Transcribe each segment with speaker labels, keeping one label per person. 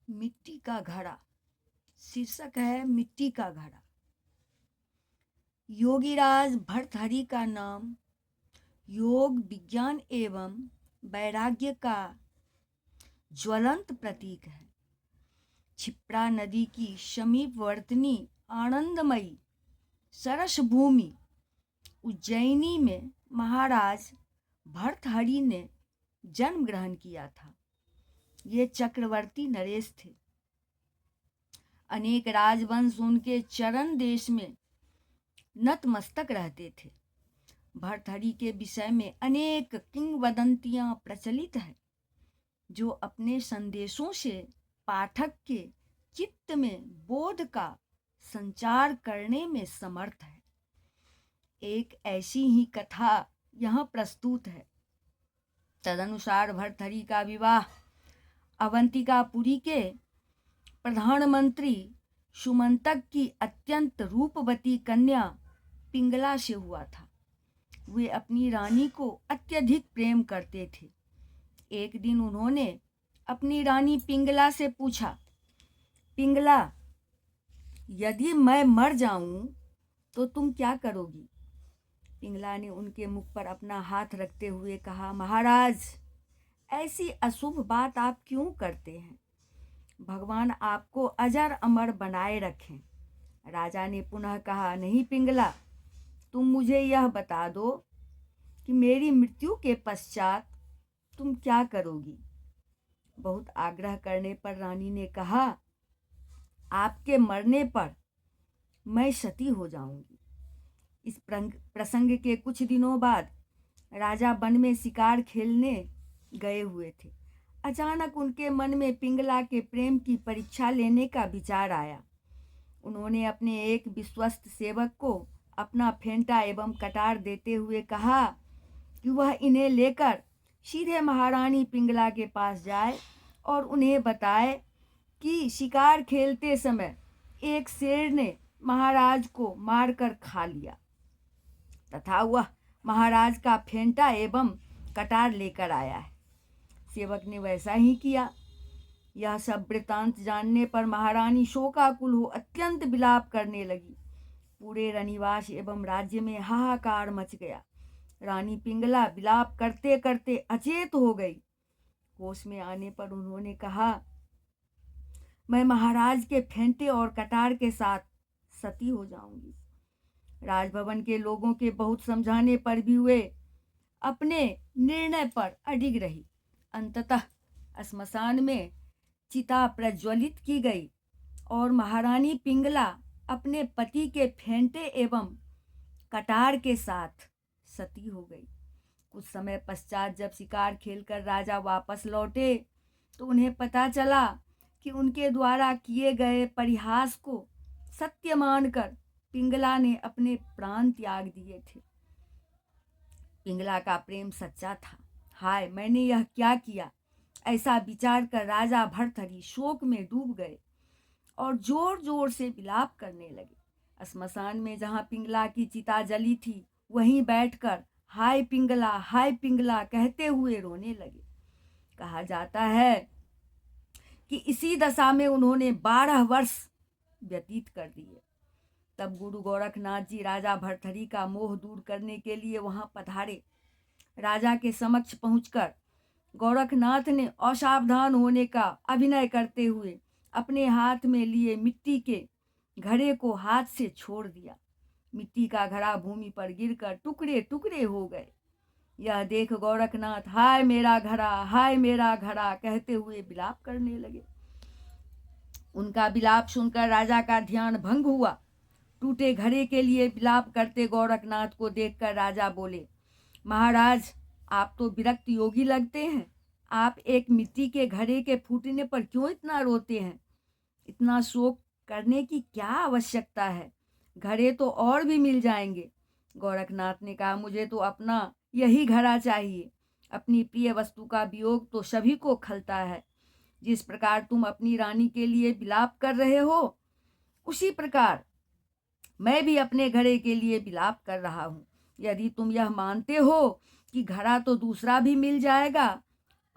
Speaker 1: मिट्टी का घड़ा। शीर्षक है मिट्टी का घड़ा। योगीराज भर्तहरि का नाम योग विज्ञान एवं वैराग्य का ज्वलंत प्रतीक है। क्षिप्रा नदी की समीपवर्ती आनंदमयी सरस भूमि उज्जैनी में महाराज भर्तहरि ने जन्म ग्रहण किया था। ये चक्रवर्ती नरेश थे। अनेक राजवंश उनके चरण देश में नतमस्तक रहते थे। भर्तहरि के विषय में अनेक किंवदंतियां प्रचलित है, जो अपने संदेशों से पाठक के चित्त में बोध का संचार करने में समर्थ है। एक ऐसी ही कथा यहाँ प्रस्तुत है। तदनुसार भर्तहरि का विवाह अवंतिकापुरी के प्रधानमंत्री सुमंतक की अत्यंत रूपवती कन्या पिंगला से हुआ था। वे अपनी रानी को अत्यधिक प्रेम करते थे। एक दिन उन्होंने अपनी रानी पिंगला से पूछा, पिंगला, यदि मैं मर जाऊं तो तुम क्या करोगी? पिंगला ने उनके मुख पर अपना हाथ रखते हुए कहा, महाराज, ऐसी अशुभ बात आप क्यों करते हैं? भगवान आपको अजर अमर बनाए रखें। राजा ने पुनः कहा, नहीं पिंगला, तुम मुझे यह बता दो कि मेरी मृत्यु के पश्चात तुम क्या करोगी? बहुत आग्रह करने पर रानी ने कहा, आपके मरने पर मैं सती हो जाऊंगी। इस प्रसंग के कुछ दिनों बाद राजा वन में शिकार खेलने गए हुए थे। अचानक उनके मन में पिंगला के प्रेम की परीक्षा लेने का विचार आया। उन्होंने अपने एक विश्वस्त सेवक को अपना फेंटा एवं कटार देते हुए कहा कि वह इन्हें लेकर सीधे महारानी पिंगला के पास जाए और उन्हें बताए कि शिकार खेलते समय एक शेर ने महाराज को मारकर खा लिया तथा वह महाराज का फेंटा एवं कटार लेकर आया है। सेवक ने वैसा ही किया। यह सब वृतांत जानने पर महारानी शोकाकुल हो अत्यंत विलाप करने लगी। पूरे रनिवास एवं राज्य में हाहाकार मच गया। रानी पिंगला विलाप करते करते अचेत हो गई। होश में आने पर उन्होंने कहा, मैं महाराज के फेंटे और कटार के साथ सती हो जाऊंगी। राजभवन के लोगों के बहुत समझाने पर भी वे अपने निर्णय पर अडिग रही। अंततः श्मशान में चिता प्रज्वलित की गई और महारानी पिंगला अपने पति के फेंटे एवं कटार के साथ सती हो गई। कुछ समय पश्चात जब शिकार खेलकर राजा वापस लौटे तो उन्हें पता चला कि उनके द्वारा किए गए परिहास को सत्य मानकर पिंगला ने अपने प्राण त्याग दिए थे। पिंगला का प्रेम सच्चा था। हाय, मैंने यह क्या किया? ऐसा विचार कर राजा भर्तहरि शोक में डूब गए और जोर जोर से विलाप करने लगे। श्मशान में जहाँ पिंगला की चिता जली थी, वहीं बैठकर हाय पिंगला कहते हुए रोने लगे। कहा जाता है कि इसी दशा में उन्होंने 12 वर्ष व्यतीत कर दिए। तब गुरु गोरखनाथ जी राजा भर्तहरि का मोह दूर करने के लिए वहां पधारे। राजा के समक्ष पहुंचकर गोरखनाथ ने असावधान होने का अभिनय करते हुए अपने हाथ में लिए मिट्टी के घड़े को हाथ से छोड़ दिया। मिट्टी का घड़ा भूमि पर गिरकर टुकड़े टुकड़े हो गए। यह देख गोरखनाथ हाय मेरा घड़ा कहते हुए विलाप करने लगे। उनका विलाप सुनकर राजा का ध्यान भंग हुआ। टूटे घड़े के लिए विलाप करते गोरखनाथ को देखकर राजा बोले, महाराज, आप तो विरक्त योगी लगते हैं। आप एक मिट्टी के घड़े के फूटने पर क्यों इतना रोते हैं? इतना शोक करने की क्या आवश्यकता है? घड़े तो और भी मिल जाएंगे। गोरखनाथ ने कहा, मुझे तो अपना यही घड़ा चाहिए। अपनी प्रिय वस्तु का वियोग तो सभी को खलता है। जिस प्रकार तुम अपनी रानी के लिए विलाप कर रहे हो, उसी प्रकार मैं भी अपने घड़े के लिए विलाप कर रहा हूँ। यदि तुम यह मानते हो कि घड़ा तो दूसरा भी मिल जाएगा,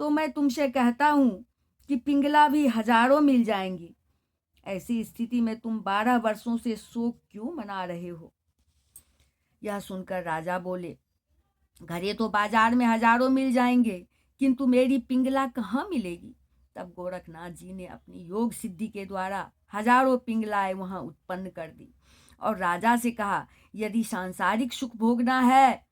Speaker 1: तो मैं तुमसे कहता हूँ कि पिंगला भी हजारों मिल जाएंगी। ऐसी स्थिति में तुम 12 वर्षों से शोक क्यों मना रहे हो? यह सुनकर राजा बोले, घरे तो बाजार में हजारों मिल जाएंगे, किंतु मेरी पिंगला कहाँ मिलेगी? तब गोरखनाथ जी ने अपनी योग सिद्धि के द्वारा हजारों पिंगलाएं वहां उत्पन्न कर दी और राजा से कहा, यदि सांसारिक सुख भोगना है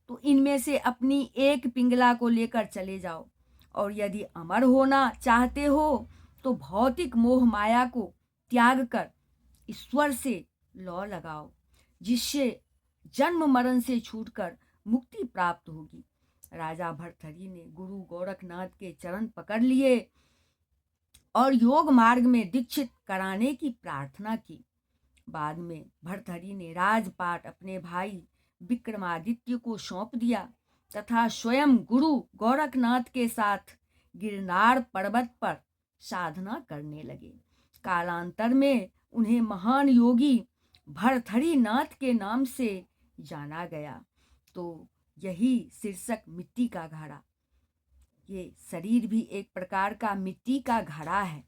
Speaker 1: तो इनमें से अपनी एक पिंगला को लेकर चले जाओ, और यदि अमर होना चाहते हो तो भौतिक मोह माया को त्याग कर ईश्वर से लौ लगाओ, जिससे जन्म मरण से छूटकर मुक्ति प्राप्त होगी। राजा भर्तहरि ने गुरु गोरखनाथ के चरण पकड़ लिए और योग मार्ग में दीक्षित कराने की प्रार्थना की। बाद में भर्तहरि ने राजपाट अपने भाई विक्रमादित्य को सौंप दिया तथा स्वयं गुरु गोरखनाथ के साथ गिरनार पर्वत पर साधना करने लगे। कालांतर में उन्हें महान योगी भर्तहरि नाथ के नाम से जाना गया। तो यही शीर्षक मिट्टी का घड़ा। ये शरीर भी एक प्रकार का मिट्टी का घड़ा है।